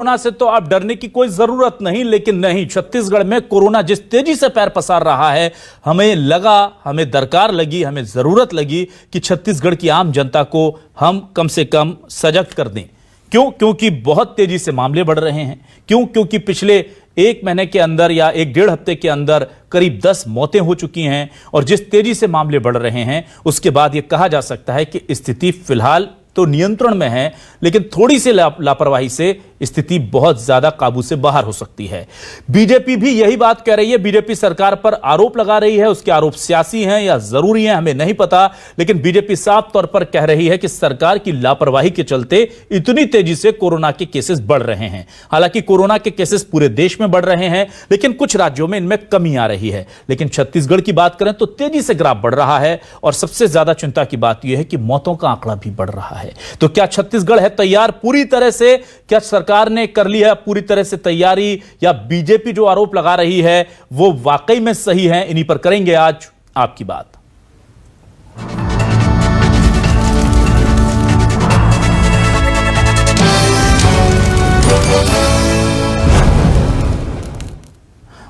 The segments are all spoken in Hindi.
कोरोना से तो अब डरने की कोई जरूरत नहीं, लेकिन नहीं, छत्तीसगढ़ में कोरोना जिस तेजी से पैर पसार रहा है, हमें दरकार लगी, हमें जरूरत लगी कि छत्तीसगढ़ की आम जनता को हम कम से कम सजग कर दें। क्यों? क्योंकि बहुत तेजी से मामले बढ़ रहे हैं। क्यों? क्योंकि पिछले एक महीने के अंदर या एक डेढ़ हफ्ते के अंदर करीब 10 मौतें हो चुकी हैं और जिस तेजी से मामले बढ़ रहे हैं उसके बाद यह कहा जा सकता है कि स्थिति फिलहाल तो नियंत्रण में है, लेकिन थोड़ी सी लापरवाही से स्थिति बहुत ज्यादा काबू से बाहर हो सकती है। बीजेपी भी यही बात कह रही है। बीजेपी सरकार पर आरोप लगा रही है। उसके आरोप सियासी हैं या जरूरी हैं हमें नहीं पता, लेकिन बीजेपी साफ तौर पर कह रही है कि सरकार की लापरवाही के चलते इतनी तेजी से कोरोना के केसेस बढ़ रहे हैं। हालांकि कोरोना के केसेस पूरे देश में बढ़ रहे हैं, लेकिन कुछ राज्यों में इनमें कमी आ रही है। लेकिन छत्तीसगढ़ की बात करें तो तेजी से ग्राफ बढ़ रहा है और सबसे ज्यादा चिंता की बात यह है कि मौतों का आंकड़ा भी बढ़ रहा है। तो क्या छत्तीसगढ़ है तैयार पूरी तरह से? क्या सरकार ने कर ली है पूरी तरह से तैयारी, या बीजेपी जो आरोप लगा रही है वो वाकई में सही है? इन्हीं पर करेंगे आज आपकी बात।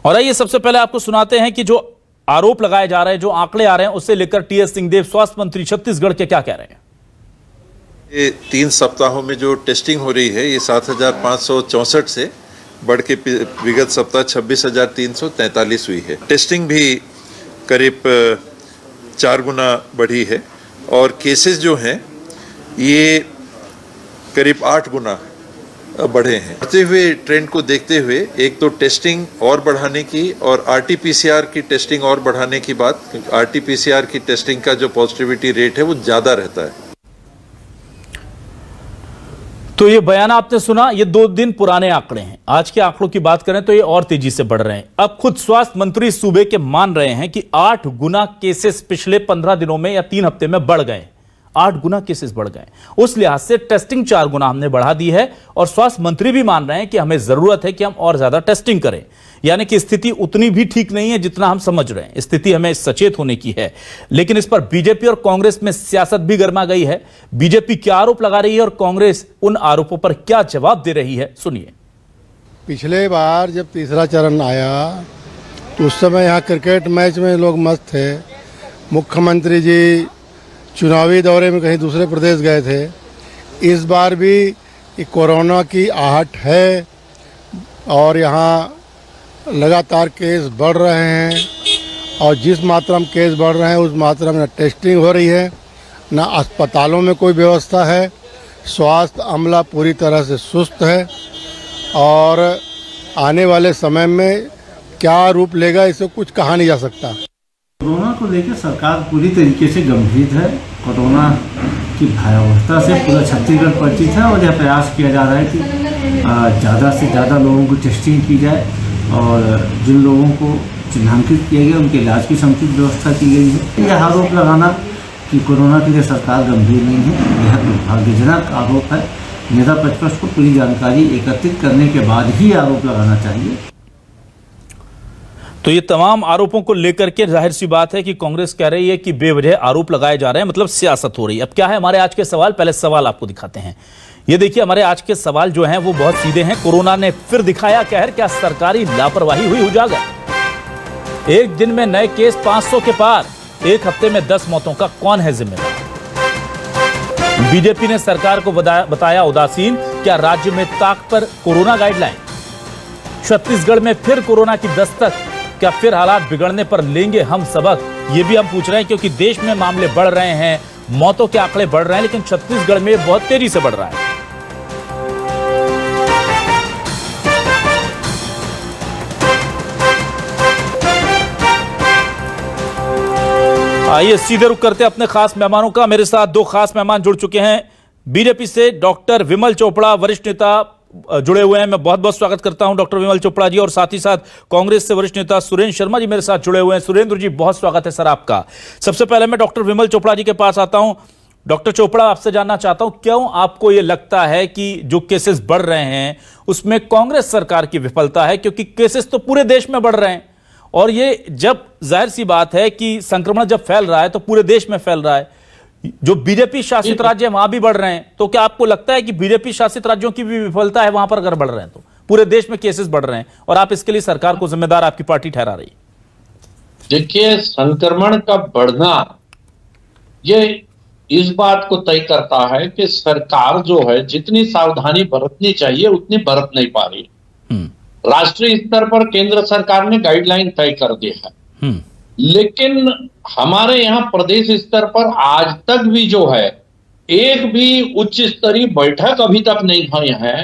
और आइए सबसे पहले आपको सुनाते हैं कि जो आरोप लगाए जा रहे हैं, जो आंकड़े आ रहे हैं, उससे लेकर टीएस सिंहदेव स्वास्थ्य मंत्री छत्तीसगढ़ के क्या कह रहे हैं। ये 3 सप्ताहों में जो टेस्टिंग हो रही है ये 7,564 से बढ़ के विगत सप्ताह 26,343 हुई है। टेस्टिंग भी करीब 4 गुना बढ़ी है और केसेस जो हैं ये करीब 8 गुना बढ़े हैं। बढ़ते हुए ट्रेंड को देखते हुए एक तो टेस्टिंग और बढ़ाने की और आरटीपीसीआर की टेस्टिंग और बढ़ाने की बात, क्योंकि आरटीपीसीआर की टेस्टिंग का जो पॉजिटिविटी रेट है वो ज़्यादा रहता है। तो ये बयान आपने सुना, ये 2 दिन पुराने आंकड़े हैं। आज के आंकड़ों की बात करें तो ये और तेजी से बढ़ रहे हैं। अब खुद स्वास्थ्य मंत्री सूबे के मान रहे हैं कि 8 गुना केसेस पिछले 15 दिनों में या 3 हफ्ते में बढ़ गए। 8 गुना केसेस बढ़ गए। उस लिहाज से टेस्टिंग 4 गुना हमने बढ़ा दी है और स्वास्थ्य मंत्री भी मान रहे हैं कि हमें जरूरत है कि हम और ज्यादा टेस्टिंग करें। यानी कि स्थिति उतनी भी ठीक नहीं है जितना हम समझ रहे हैं। स्थिति हमें सचेत होने की है। लेकिन इस पर बीजेपी और कांग्रेस में सियासत भी गर्मा गई है। बीजेपी क्या आरोप लगा रही है और कांग्रेस उन आरोपों पर क्या जवाब दे रही है, सुनिए। पिछले बार जब तीसरा चरण आया तो उस समय यहाँ क्रिकेट मैच में लोग मस्त थे। मुख्यमंत्री जी चुनावी दौरे में कहीं दूसरे प्रदेश गए थे। इस बार भी कोरोना की आहट है और यहाँ लगातार केस बढ़ रहे हैं और जिस मात्रा में केस बढ़ रहे हैं उस मात्रा में न टेस्टिंग हो रही है, न अस्पतालों में कोई व्यवस्था है। स्वास्थ्य अमला पूरी तरह से सुस्त है और आने वाले समय में क्या रूप लेगा इसे कुछ कहा नहीं जा सकता। कोरोना को लेकर सरकार पूरी तरीके से गंभीर है। कोरोना की भयावहता से पूरा छत्तीसगढ़ परिचित है और यह प्रयास किया जा रहा है कि ज़्यादा से ज़्यादा लोगों को टेस्टिंग की जाए और जिन लोगों को चिन्हांकित किया गया उनके इलाज की समुचित व्यवस्था की गई है। यह आरोप लगाना कि कोरोना के लिए सरकार गंभीर नहीं है, यह दुर्भाग्यजनक आरोप है। नेता प्रतिपक्ष को पूरी जानकारी एकत्रित करने के बाद ही आरोप लगाना चाहिए। तो ये तमाम आरोपों को लेकर के जाहिर सी बात है कि कांग्रेस कह रही है कि बेवजह आरोप लगाए जा रहे हैं, मतलब सियासत हो रही है। अब क्या है हमारे आज के सवाल, पहले सवाल आपको दिखाते हैं। ये देखिए हमारे आज के सवाल जो हैं वो बहुत सीधे हैं। कोरोना ने फिर दिखाया कहर, क्या सरकारी लापरवाही हुई उजागर? एक दिन में नए केस 500 के पार, एक हफ्ते में 10 मौतों का कौन है जिम्मेदार? बीजेपी ने सरकार को बताया उदासीन, क्या राज्य में ताक पर कोरोना गाइडलाइन? छत्तीसगढ़ में फिर कोरोना की दस्तक, क्या फिर हालात बिगड़ने पर लेंगे हम सबक? ये भी हम पूछ रहे हैं क्योंकि देश में मामले बढ़ रहे हैं, मौतों के आंकड़े बढ़ रहे हैं, लेकिन छत्तीसगढ़ में बहुत तेजी से बढ़ रहा है। आइए सीधे रुक करते अपने खास मेहमानों का। मेरे साथ 2 खास मेहमान जुड़ चुके हैं। बीजेपी से डॉक्टर विमल चोपड़ा, वरिष्ठ नेता जुड़े हुए हैं। मैं बहुत बहुत स्वागत करता हूं डॉक्टर विमल चोपड़ा जी। और साथ ही साथ कांग्रेस से वरिष्ठ नेता सुरेंद्र शर्मा जी मेरे साथ जुड़े हुए हैं। सुरेंद्र जी बहुत स्वागत है सर आपका। सबसे पहले मैं डॉक्टर विमल चोपड़ा जी के पास आता हूं। डॉक्टर चोपड़ा, आपसे जानना चाहता हूं, क्यों आपको यह लगता है कि जो केसेस बढ़ रहे हैं उसमें कांग्रेस सरकार की विफलता है? क्योंकि केसेस तो पूरे देश में बढ़ रहे हैं और ये जब जाहिर सी बात है कि संक्रमण जब फैल रहा है तो पूरे देश में फैल रहा है। जो बीजेपी शासित राज्य है वहां भी बढ़ रहे हैं, तो क्या आपको लगता है कि बीजेपी शासित राज्यों की भी विफलता है वहां पर अगर बढ़ रहे हैं तो? पूरे देश में केसेस बढ़ रहे हैं और आप इसके लिए सरकार को जिम्मेदार आपकी पार्टी ठहरा रही है। देखिए, संक्रमण का बढ़ना ये इस बात को तय करता है कि सरकार जो है जितनी सावधानी बरतनी चाहिए उतनी बरत नहीं पा रही। राष्ट्रीय स्तर पर केंद्र सरकार ने गाइडलाइन तय कर दी है, लेकिन हमारे यहाँ प्रदेश स्तर पर आज तक भी जो है एक भी उच्च स्तरीय बैठक अभी तक नहीं हुई है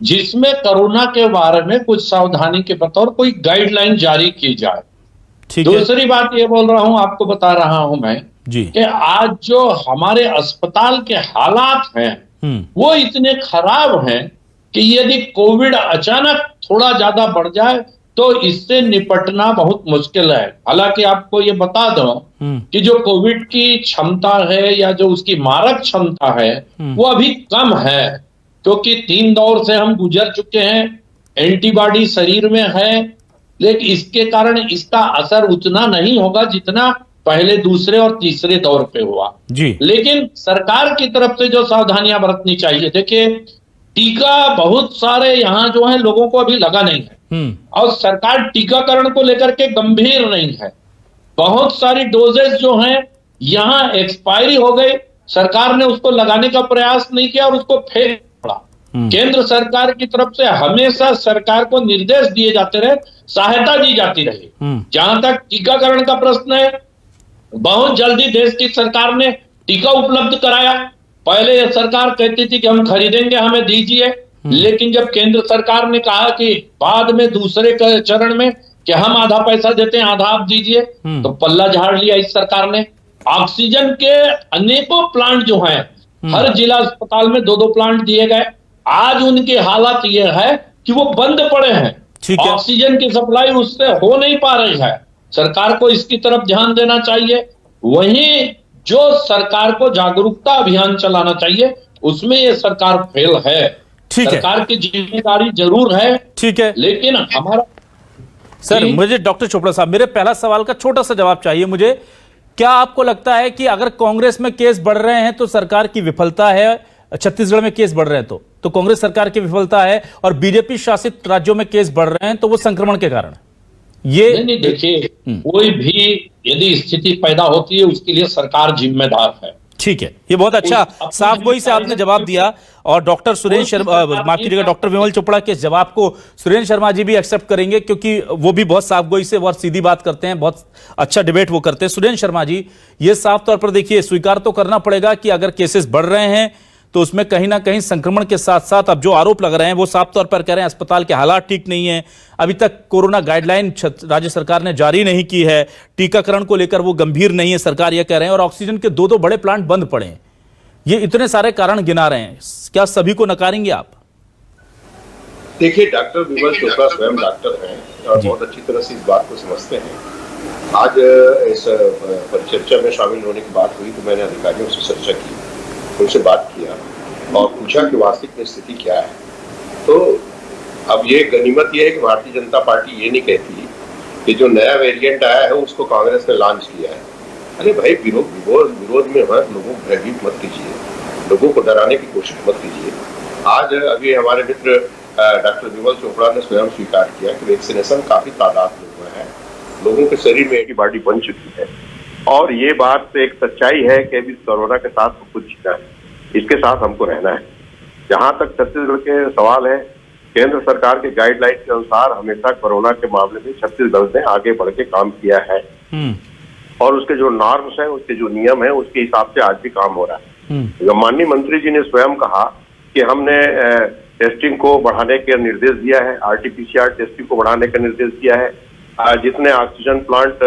जिसमें कोरोना के बारे में कुछ सावधानी के बतौर कोई गाइडलाइन जारी की जाए। दूसरी बात ये बोल रहा हूं, आपको बता रहा हूं मैं जी कि आज जो हमारे अस्पताल के हालात हैं वो इतने खराब हैं कि यदि कोविड अचानक थोड़ा ज्यादा बढ़ जाए तो इससे निपटना बहुत मुश्किल है। हालांकि आपको ये बता दो कि जो कोविड की क्षमता है या जो उसकी मारक क्षमता है वो अभी कम है, क्योंकि 3 दौर से हम गुजर चुके हैं, एंटीबॉडी शरीर में है, लेकिन इसके कारण इसका असर उतना नहीं होगा जितना पहले दूसरे और तीसरे दौर पे हुआ जी। लेकिन सरकार की तरफ से जो सावधानियां बरतनी चाहिए, देखिए टीका बहुत सारे यहाँ जो है लोगों को अभी लगा नहीं है और सरकार टीकाकरण को लेकर के गंभीर नहीं है। बहुत सारी डोजेज जो हैं यहाँ एक्सपायरी हो गई, सरकार ने उसको लगाने का प्रयास नहीं किया और उसको फेंक पड़ा। केंद्र सरकार की तरफ से हमेशा सरकार को निर्देश दिए जाते रहे, सहायता दी जाती रही। जहां तक टीकाकरण का प्रश्न है, बहुत जल्दी देश की सरकार ने टीका उपलब्ध कराया। पहले यह सरकार कहती थी कि हम खरीदेंगे, हमें दीजिए, लेकिन जब केंद्र सरकार ने कहा कि बाद में दूसरे चरण में कि हम आधा पैसा देते हैं, आधा आप दीजिए, तो पल्ला झाड़ लिया इस सरकार ने। ऑक्सीजन के अनेकों प्लांट जो हैं, हर जिला अस्पताल में 2-2 प्लांट दिए गए। आज उनकी हालत यह है कि वो बंद पड़े हैं, ऑक्सीजन की सप्लाई उससे हो नहीं पा रही है। सरकार को इसकी तरफ ध्यान देना चाहिए। वहीं जो सरकार को जागरूकता अभियान चलाना चाहिए उसमें ये सरकार फेल है। सरकार की जिम्मेदारी जरूर है, ठीक है, लेकिन हमारा सर मुझे डॉक्टर चोपड़ा साहब, मेरे पहला सवाल का छोटा सा जवाब चाहिए मुझे। क्या आपको लगता है कि अगर कांग्रेस में केस बढ़ रहे हैं तो सरकार की विफलता है, छत्तीसगढ़ में केस बढ़ रहे हैं तो कांग्रेस सरकार की विफलता है, और बीजेपी शासित राज्यों में केस बढ़ रहे हैं तो वो संक्रमण के कारण? ये नहीं, देखिए कोई भी यदि स्थिति पैदा होती है उसके लिए सरकार जिम्मेदार है। ठीक है, ये बहुत अच्छा साफ गोई से आपने जवाब दिया। और डॉक्टर सुरेंद्र शर्मा, माफ कीजिएगा, डॉक्टर विमल चोपड़ा के जवाब को सुरेंद्र शर्मा जी भी एक्सेप्ट करेंगे क्योंकि वो भी बहुत साफ गोई से बहुत सीधी बात करते हैं, बहुत अच्छा डिबेट वो करते हैं। सुरेंद्र शर्मा जी, ये साफ तौर पर देखिए स्वीकार तो करना पड़ेगा कि अगर केसेस बढ़ रहे हैं तो उसमें कहीं ना कहीं संक्रमण के साथ साथ अब जो आरोप लग रहे हैं वो साफ तौर पर कह रहे हैं अस्पताल के हालात ठीक नहीं है, अभी तक कोरोना गाइडलाइन राज्य सरकार ने जारी नहीं की है, टीकाकरण को लेकर वो गंभीर नहीं है सरकार ये कह रहे हैं, और ऑक्सीजन के 2-2 बड़े प्लांट बंद पड़े हैं। ये इतने सारे कारण गिना रहे हैं, क्या सभी को नकारेंगे आप? देखिए, डॉक्टर विमल चोपड़ा स्वयं डॉक्टर हैं और बहुत अच्छी तरह से इस बात को समझते हैं। आज इस परिचर्चा में शामिल होने की बात हुई तो मैंने अधिकारियों से चर्चा की, उनसे बात किया और पूछा कि वास्तविक स्थिति क्या है। तो अब ये गनीमत ये है कि भारतीय जनता पार्टी ये नहीं कहती कि जो नया वेरिएंट आया है उसको कांग्रेस ने लॉन्च किया है। अरे भाई, विरोध में मत लोगों को भयभीत मत कीजिए, लोगों को डराने की कोशिश मत कीजिए। आज अभी हमारे मित्र डॉक्टर विमल चोपड़ा ने स्वयं स्वीकार किया कि वैक्सीनेशन काफी तादाद में है, लोगों के शरीर में एंटीबॉडी बन चुकी है और ये बात एक सच्चाई है कि अभी कोरोना के साथ कुछ जीना है, इसके साथ हमको रहना है। जहां तक छत्तीसगढ़ के सवाल है, केंद्र सरकार के गाइडलाइन के अनुसार हमेशा कोरोना के मामले में छत्तीसगढ़ ने आगे बढ़ के काम किया है और उसके जो नॉर्म्स हैं, उसके जो नियम है, उसके हिसाब से आज भी काम हो रहा है। माननीय मंत्री जी ने स्वयं कहा कि हमने टेस्टिंग को बढ़ाने का निर्देश दिया है, RT-PCR टेस्टिंग को बढ़ाने का निर्देश दिया है। जितने ऑक्सीजन प्लांट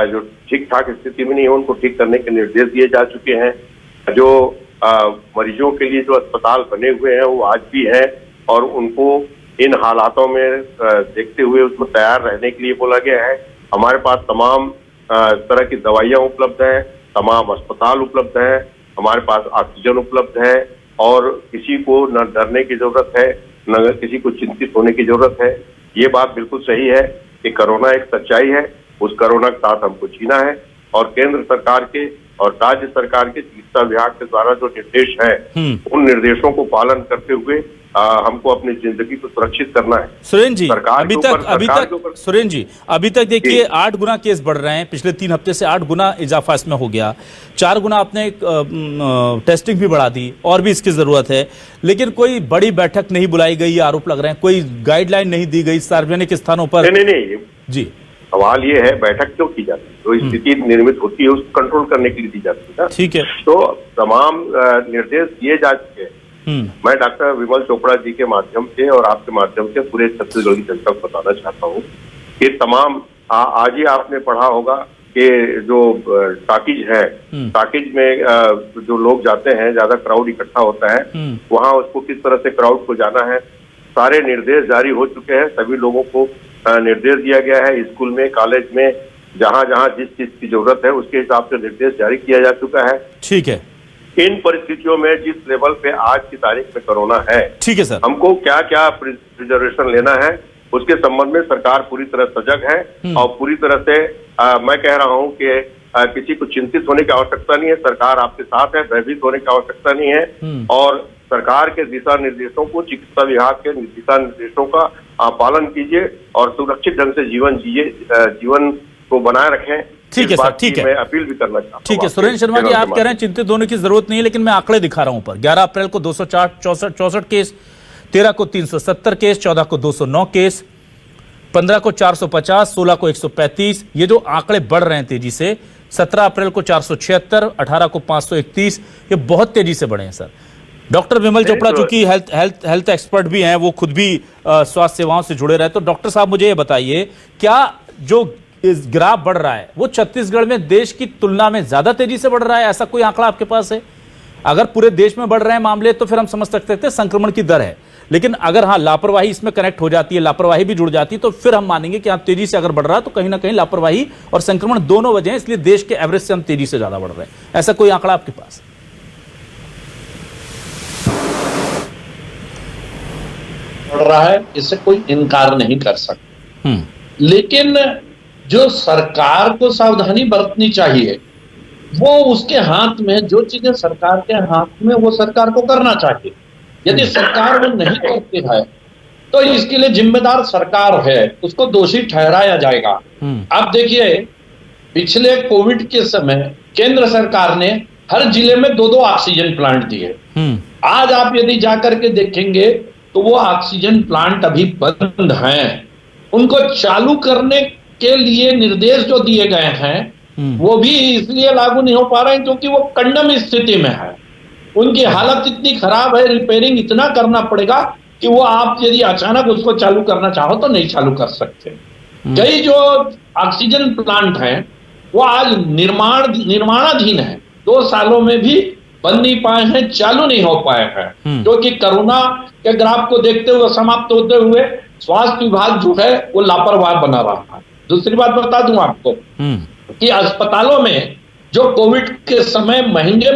जो ठीक ठाक स्थिति में नहीं है उनको ठीक करने के निर्देश दिए जा चुके हैं। जो मरीजों के लिए जो अस्पताल बने हुए हैं वो आज भी है और उनको इन हालातों में देखते हुए उसमें तैयार रहने के लिए बोला गया है। हमारे पास तमाम तरह की दवाइयां उपलब्ध हैं, तमाम अस्पताल उपलब्ध हैं, हमारे पास ऑक्सीजन उपलब्ध है और किसी को न डरने की जरूरत है न किसी को चिंतित होने की जरूरत है। ये बात बिल्कुल सही है कि कोरोना एक सच्चाई है, उस कोरोना के साथ हमको जीना है और केंद्र सरकार के और राज्य सरकार के चिकित्सा विभाग के द्वारा जो निर्देश है उन निर्देशों को पालन करते हुए हमको अपनी जिंदगी को सुरक्षित करना है। सुरेंद्र जी, सरकार अभी तक सुरेंद्र जी, अभी तक देखिए 8 गुना केस बढ़ रहे हैं, पिछले 3 हफ्ते से 8 गुना इजाफा इसमें हो गया, 4 गुना आपने टेस्टिंग भी बढ़ा दी, और भी इसकी जरूरत है, लेकिन कोई बड़ी बैठक नहीं बुलाई गई, आरोप लग रहे हैं, कोई गाइडलाइन नहीं दी गई सार्वजनिक स्थानों पर। नहीं जी, सवाल ये है बैठक क्यों की जाती है? जो स्थिति निर्मित होती है उसको कंट्रोल करने के लिए दी जाती है ना। ठीक है, तो तमाम निर्देश दिए जा चुके हैं। मैं डॉक्टर विमल चोपड़ा जी के माध्यम से और आपके माध्यम से पूरे छत्तीसगढ़ की जनता को बताना चाहता हूँ कि तमाम आज ही आपने पढ़ा होगा कि जो टाकीज है, टाकीज में जो लोग जाते हैं, ज्यादा क्राउड इकट्ठा होता है, वहां उसको किस तरह से क्राउड को जाना है, सारे निर्देश जारी हो चुके हैं। सभी लोगों को निर्देश दिया गया है, स्कूल में, कॉलेज में, जहां जहां जिस चीज की जरूरत है उसके हिसाब से निर्देश जारी किया जा चुका है। ठीक है, इन परिस्थितियों में जिस लेवल पे आज की तारीख में कोरोना है, ठीक है सर, हमको क्या क्या प्रिजर्वेशन लेना है उसके संबंध में सरकार पूरी तरह सजग है और पूरी तरह से मैं कह रहा हूं कि किसी को चिंतित होने की आवश्यकता नहीं है। सरकार आपके साथ है, भयभीत होने की आवश्यकता नहीं है। और सरकार के दिशा निर्देशों को, चिकित्सा विभाग के दिशा निर्देशों का पालन कीजिए और सुरक्षित ढंग से जीवन जिए, जीवन को बनाए रखें। ठीक है सर, ठीक है, मैं अपील भी करना चाहता हूं। ठीक है सुरेंद्र शर्मा जी, आप कह रहे हैं चिंतित होने की जरूरत नहीं है, लेकिन मैं आंकड़े दिखा रहा हूं ऊपर। 11 अप्रैल को 264 केस, 13 को 370 केस, 14 को 209 केस, 15 को 450, 16 को 135। ये जो आंकड़े बढ़ रहे हैं तेजी से, 17 अप्रैल को 476, 18 को 531, ये बहुत तेजी से बढ़े हैं सर। डॉक्टर विमल चोपड़ा जो कि हेल्थ एक्सपर्ट भी हैं, वो खुद भी स्वास्थ्य सेवाओं से जुड़े रहे, तो डॉक्टर साहब मुझे ये बताइए, क्या जो इस ग्राफ बढ़ रहा है वो छत्तीसगढ़ में देश की तुलना में ज्यादा तेजी से बढ़ रहा है? ऐसा कोई आंकड़ा आपके पास है? अगर पूरे देश में बढ़ रहे हैं मामले तो फिर हम समझ सकते थे संक्रमण की दर है, लेकिन अगर हाँ लापरवाही इसमें कनेक्ट हो जाती है, लापरवाही भी जुड़ जाती है, तो फिर हम मानेंगे कि हाँ तेजी से अगर बढ़ रहा है तो कहीं ना कहीं लापरवाही और संक्रमण दोनों वजह हैं, इसलिए देश के एवरेज से हम तेजी से ज्यादा बढ़ रहे हैं। ऐसा कोई आंकड़ा आपके पास? बढ़ रहा है, इससे कोई इनकार नहीं कर सकता, लेकिन जो सरकार को सावधानी बरतनी चाहिए वो उसके हाथ में, जो चीजें सरकार के हाथ में वो सरकार को करना चाहिए। यदि सरकार वो नहीं करती है तो इसके लिए जिम्मेदार सरकार है, उसको दोषी ठहराया जाएगा। आप देखिए, पिछले कोविड के समय केंद्र सरकार ने हर जिले में 2-2 ऑक्सीजन प्लांट दिए। आज आप यदि जाकर के देखेंगे तो वो ऑक्सीजन प्लांट अभी बंद हैं। उनको चालू करने के लिए निर्देश जो दिए गए हैं वो भी इसलिए लागू नहीं हो पा रहे हैं क्योंकि वो कंडम स्थिति में है, उनकी हालत इतनी खराब है, रिपेयरिंग इतना करना पड़ेगा कि वो आप यदि अचानक उसको चालू करना चाहो तो नहीं चालू कर सकते। कई जो ऑक्सीजन प्लांट हैं वो आज निर्माणाधीन है, 2 सालों में भी बन नहीं पाए हैं, चालू नहीं हो पाए हैं, क्योंकि कोरोना के ग्राफ को देखते हुए, समाप्त होते हुए स्वास्थ्य विभाग जो है वो लापरवाह बना रहा है। दूसरी बात बता दूं आपको कि अस्पतालों में जो कोविड के समय महंगे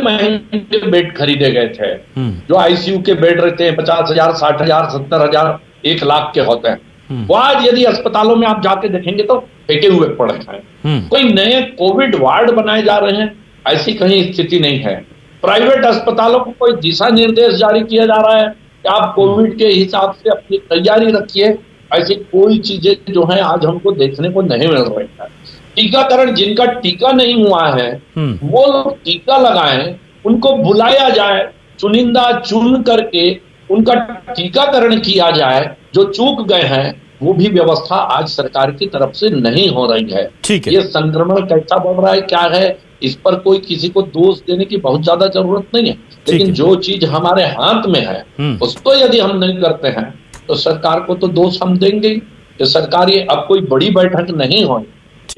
बेड खरीदे गए थे, जो आईसीयू के बेड रहते हैं 50,000, 60,000, 70,000, 1 लाख के होते हैं, वो आज यदि अस्पतालों में आप जाके देखेंगे तो फेंके हुए पड़े हैं। कोई नए कोविड वार्ड बनाए जा रहे हैं, ऐसी कहीं स्थिति नहीं है। प्राइवेट अस्पतालों को कोई दिशा निर्देश जारी किया जा रहा है कि आप कोविड के हिसाब से अपनी तैयारी रखिए, ऐसी कोई चीजें जो है आज हमको देखने को नहीं मिल रही है। टीकाकरण, जिनका टीका नहीं हुआ है वो लोग टीका लगाएं, उनको बुलाया जाए, चुनिंदा चुन करके उनका टीकाकरण किया जाए। जो चूक गए हैं वो भी व्यवस्था आज सरकार की तरफ से नहीं हो रही है। ठीक है, ये संक्रमण कैसा बढ़ रहा है, क्या है, इस पर कोई किसी को दोष देने की बहुत ज्यादा जरूरत नहीं है, लेकिन जो चीज हमारे हाथ में है उसको यदि हम नहीं करते हैं तो सरकार को तो दोष हम देंगे ही कि सरकार, ये अब कोई बड़ी बैठक नहीं हुई।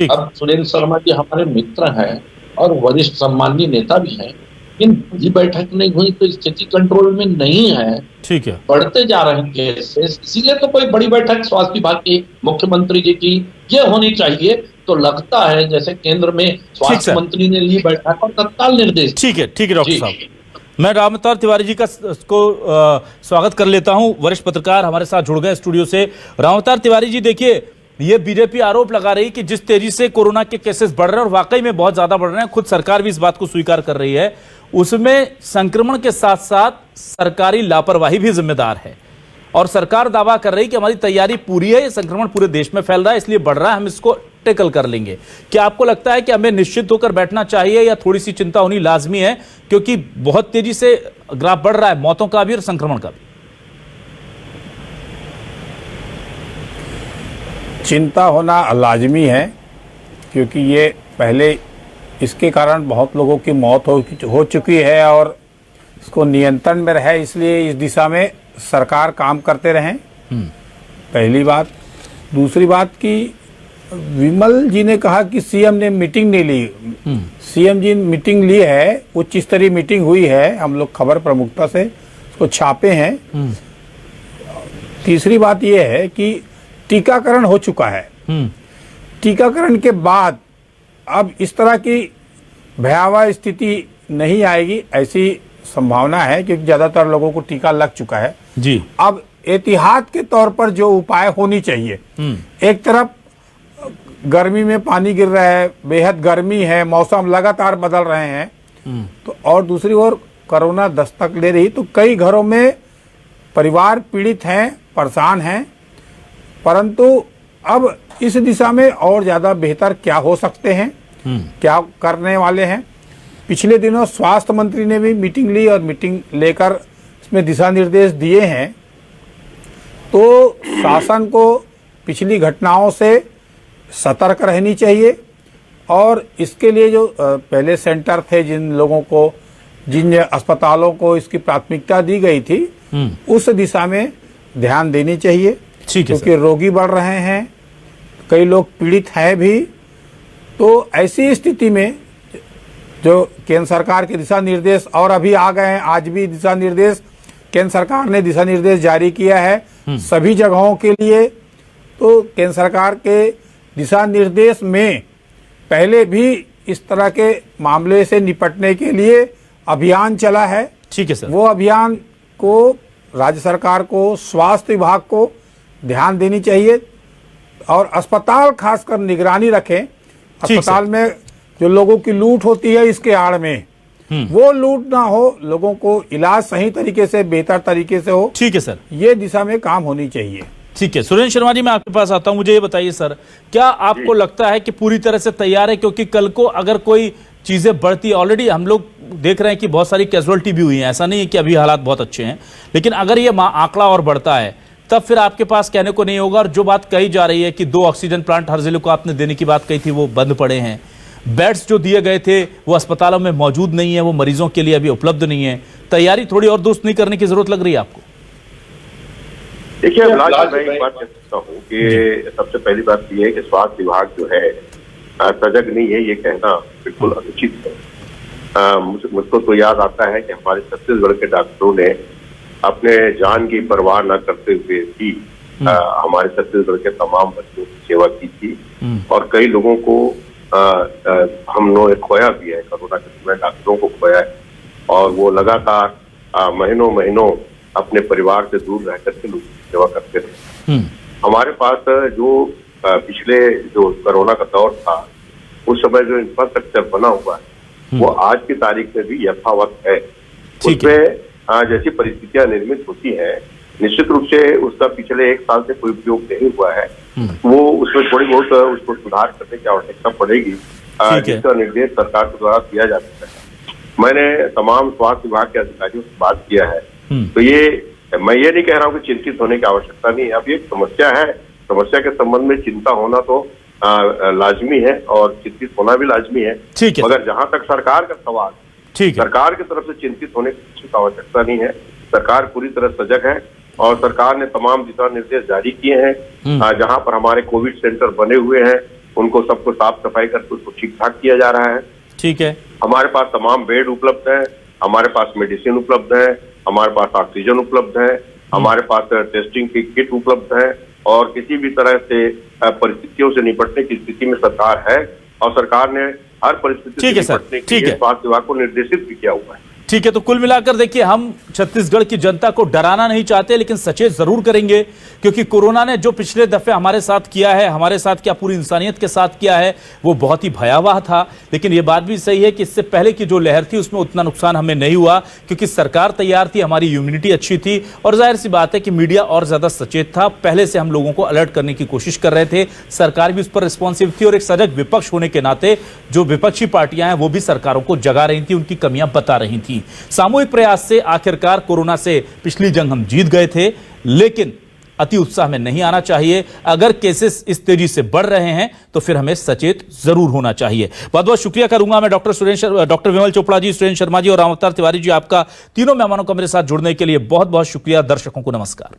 अब सुरेंद्र शर्मा जी हमारे मित्र हैं और वरिष्ठ सम्मानीय नेता भी हैं, लेकिन बड़ी बैठक नहीं हुई तो स्थिति कंट्रोल में नहीं है। ठीक है, बढ़ते जा रहे हैं केसेस, इसीलिए तो कोई बड़ी बैठक स्वास्थ्य विभाग की, मुख्यमंत्री जी की ये होनी चाहिए। तो लगता है जैसे केंद्र में स्वास्थ्य मंत्री ने ली बैठक और तत्काल निर्देश। ठीक है, ठीक है डॉक्टर साहब, मैं रामअवतार तिवारी जी का स्वागत कर लेता हूं। वरिष्ठ पत्रकार हमारे साथ जुड़ गए स्टूडियो से। रामअवतार तिवारी जी, देखिए ये बीजेपी आरोप लगा रही कि जिस तेजी से कोरोना के केसेस बढ़ रहे हैं और वाकई में बहुत ज्यादा बढ़ रहे हैं, खुद सरकार भी इस बात को स्वीकार कर रही है, उसमें संक्रमण के साथ साथ सरकारी लापरवाही भी जिम्मेदार है। और सरकार दावा कर रही कि हमारी तैयारी पूरी है, ये संक्रमण पूरे देश में फैल रहा है इसलिए बढ़ रहा है, हम इसको टैकल कर लेंगे। क्या आपको लगता है कि हमें निश्चित होकर बैठना चाहिए या थोड़ी सी चिंता होनी लाजमी है, क्योंकि बहुत तेजी से ग्राफ बढ़ रहा है मौतों का भी और संक्रमण का भी? चिंता होना लाजमी है, क्योंकि ये पहले इसके कारण बहुत लोगों की मौत हो चुकी है और इसको नियंत्रण में रहे, इसलिए इस दिशा में सरकार काम करते रहें। पहली बात। दूसरी बात कि विमल जी ने कहा कि सीएम ने मीटिंग नहीं ली। सीएम जी मीटिंग ली है, उच्च स्तरीय मीटिंग हुई है, हम लोग खबर प्रमुखता से उसको छापे हैं। तीसरी बात यह है कि टीकाकरण हो चुका है। टीकाकरण के बाद अब इस तरह की भयावह स्थिति नहीं आएगी, ऐसी संभावना है, क्योंकि ज्यादातर लोगों को टीका लग चुका है जी। अब एहतियात के तौर पर जो उपाय होनी चाहिए, एक तरफ गर्मी में पानी गिर रहा है, बेहद गर्मी है, मौसम लगातार बदल रहे हैं, तो और दूसरी ओर कोरोना दस्तक ले रही, तो कई घरों में परिवार पीड़ित हैं, परेशान हैं। परंतु अब इस दिशा में और ज्यादा बेहतर क्या हो सकते हैं, क्या करने वाले हैं। पिछले दिनों स्वास्थ्य मंत्री ने भी मीटिंग ली और मीटिंग लेकर इसमें दिशा निर्देश दिए हैं। तो शासन को पिछली घटनाओं से सतर्क रहनी चाहिए और इसके लिए जो पहले सेंटर थे, जिन अस्पतालों को इसकी प्राथमिकता दी गई थी, उस दिशा में ध्यान देनी चाहिए, क्योंकि रोगी बढ़ रहे हैं, कई लोग पीड़ित हैं भी। तो ऐसी स्थिति में जो केंद्र सरकार के दिशा निर्देश और अभी आ गए हैं, आज भी दिशा निर्देश केंद्र सरकार ने दिशा निर्देश जारी किया है सभी जगहों के लिए। तो केंद्र सरकार के दिशा निर्देश में पहले भी इस तरह के मामले से निपटने के लिए अभियान चला है। ठीक है सर। वो अभियान को राज्य सरकार को, स्वास्थ्य विभाग को ध्यान देनी चाहिए और अस्पताल खासकर निगरानी रखें। अस्पताल में जो लोगों की लूट होती है इसके आड़ में, वो लूट ना हो, लोगों को इलाज सही तरीके से, बेहतर तरीके से हो। ठीक है सर, ये दिशा में काम होनी चाहिए। ठीक है। सुरेंद्र शर्मा जी, मैं आपके पास आता हूं, मुझे ये बताइए सर, क्या आपको लगता है कि पूरी तरह से तैयार है? क्योंकि कल को अगर कोई चीजें बढ़ती, ऑलरेडी हम लोग देख रहे हैं कि बहुत सारी कैजुअलिटी भी हुई है, ऐसा नहीं है कि अभी हालात बहुत अच्छे हैं, लेकिन अगर ये आंकड़ा और बढ़ता है तब फिर आपके पास कहने को नहीं होगा। और जो बात कही जा रही है कि 2 ऑक्सीजन प्लांट हर जिले को आपने देने की बात कही थी, वो बंद पड़े हैं, बेड्स जो दिए गए थे वो अस्पतालों में मौजूद नहीं है, वो मरीजों के लिए अभी उपलब्ध नहीं है। तैयारी थोड़ी और दुरुस्त नहीं करने की जरूरत लग रही है आपको? देखिए, मैं एक बात कह सकता हूँ कि सबसे पहली बात यह है कि स्वास्थ्य विभाग जो है सजग नहीं है, ये कहना बिल्कुल अनुचित है। मुझको तो याद आता है कि हमारे छत्तीसगढ़ के डॉक्टरों ने अपने जान की परवाह न करते हुए भी हमारे छत्तीसगढ़ के तमाम बच्चों की सेवा की थी और कई लोगों को हम लोगों ने खोया भी है, कोरोना के समय डॉक्टरों को खोया है और वो लगातार महीनों अपने परिवार से दूर रह करके लोगों की सेवा करते रहे। हमारे पास जो पिछले जो कोरोना का दौर था, उस समय जो इंफ्रास्ट्रक्चर बना हुआ है वो आज की तारीख में भी यथावत है। उसमें जैसी परिस्थितियां निर्मित होती हैं, निश्चित रूप से उसका पिछले 1 साल से कोई उपयोग नहीं हुआ है, वो उसमें थोड़ी बहुत उसको सुधार करने की आवश्यकता पड़ेगी, जिसका निर्देश सरकार के द्वारा दिया जा सकता है। मैंने तमाम स्वास्थ्य विभाग के अधिकारियों से बात किया है, तो मैं ये नहीं कह रहा हूँ कि चिंतित होने की आवश्यकता नहीं है। अब ये समस्या है, समस्या के संबंध में चिंता होना तो लाजमी है और चिंतित होना भी लाजमी है, मगर जहां तक सरकार का सवाल, सरकार की तरफ से चिंतित होने की आवश्यकता नहीं है। सरकार पूरी तरह सजग है और सरकार ने तमाम दिशा निर्देश जारी किए हैं। जहां पर हमारे कोविड सेंटर बने हुए हैं, उनको सबको साफ सफाई करके उसको ठीक ठाक किया जा रहा है। ठीक है, हमारे पास तमाम बेड उपलब्ध है, हमारे पास मेडिसिन उपलब्ध है, हमारे पास ऑक्सीजन उपलब्ध है, हमारे पास टेस्टिंग की किट उपलब्ध है और किसी भी तरह से परिस्थितियों से निपटने की स्थिति में सरकार है और सरकार ने हर परिस्थिति से निपटने के लिए स्वास्थ्य विभाग को निर्देशित भी किया हुआ है। ठीक है, तो कुल मिलाकर देखिए, हम छत्तीसगढ़ की जनता को डराना नहीं चाहते, लेकिन सचेत जरूर करेंगे, क्योंकि कोरोना ने जो पिछले दफे हमारे साथ किया है, हमारे साथ क्या पूरी इंसानियत के साथ किया है, वो बहुत ही भयावह था। लेकिन ये बात भी सही है कि इससे पहले की जो लहर थी उसमें उतना नुकसान हमें नहीं हुआ, क्योंकि सरकार तैयार थी, हमारी इम्यूनिटी अच्छी थी, और जाहिर सी बात है कि मीडिया और ज्यादा सचेत था। पहले से हम लोगों को अलर्ट करने की कोशिश कर रहे थे, सरकार भी उस पर रिस्पॉन्सिव थी, और एक सजग विपक्ष होने के नाते जो विपक्षी पार्टियां हैं वो भी सरकारों को जगा रही थी, उनकी कमियां बता रही थी। सामूहिक प्रयास से आखिरकार कोरोना से पिछली जंग हम जीत गए थे, लेकिन अति उत्साह में नहीं आना चाहिए। अगर केसेस इस तेजी से बढ़ रहे हैं तो फिर हमें सचेत जरूर होना चाहिए। बहुत बहुत शुक्रिया करूंगा मैं डॉक्टर विमल चोपड़ा जी, सुरेंद्र शर्मा जी और राम अवतार तिवारी जी, आपका तीनों मेहमानों का मेरे साथ जुड़ने के लिए बहुत बहुत शुक्रिया। दर्शकों को नमस्कार।